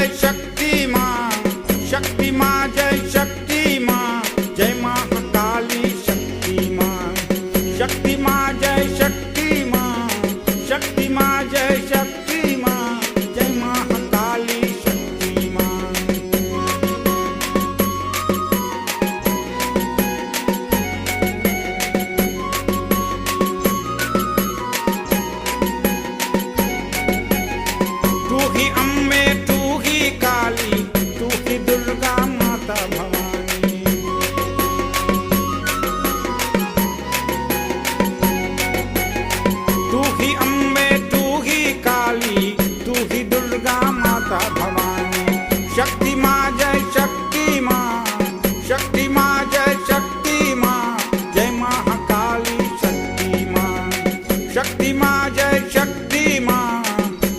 जय शक्ति माँ, शक्ति माँ जय शक्ति माँ, जय महाकाली शक्ति माँ, शक्ति माँ जय शक्ति माँ, शक्ति माँ जय शक्ति माँ, जय महाकाली शक्ति माँ। तू ही अम्बे, तू ही काली, तू ही दुर्गा माता भवानी। तू ही अम्बे, तू ही काली, तू ही दुर्गा माता भवानी। शक्ति माँ जय शक्ति माँ, शक्ति माँ जय शक्ति माँ, जय महाकाली शक्ति माँ, शक्ति माँ जय शक्ति माँ,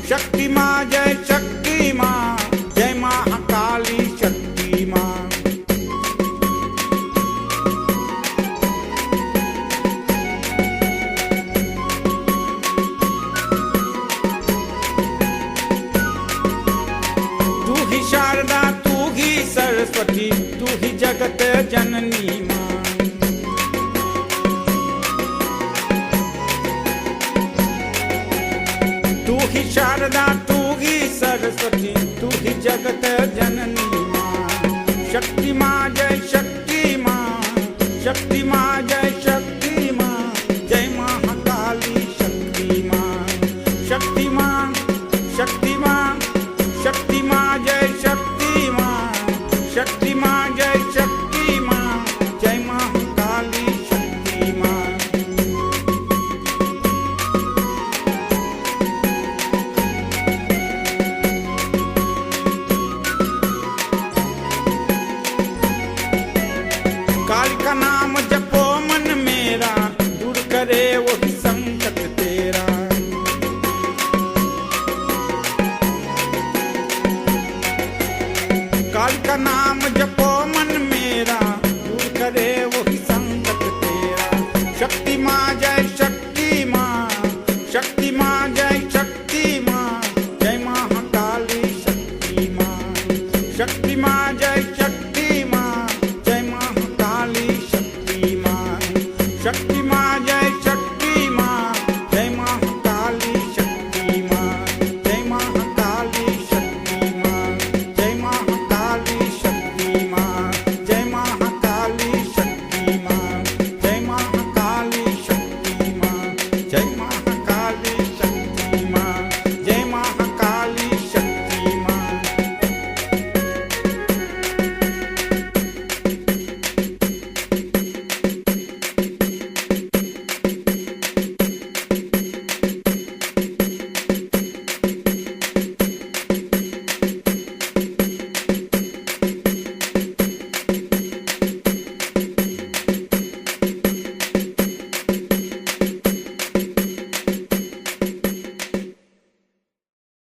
शक्ति माँ जय शक्ति माँ, जय महाकाली शक्ति माँ। तू ही शारदा, तू ही सरस्वती, तू ही जगत जननी माँ। तू ही शारदा, तू ही सरस्वती, तू ही जगत जननी माँ। शक्ति माँ जय शक्ति माँ, शक्ति माँ जय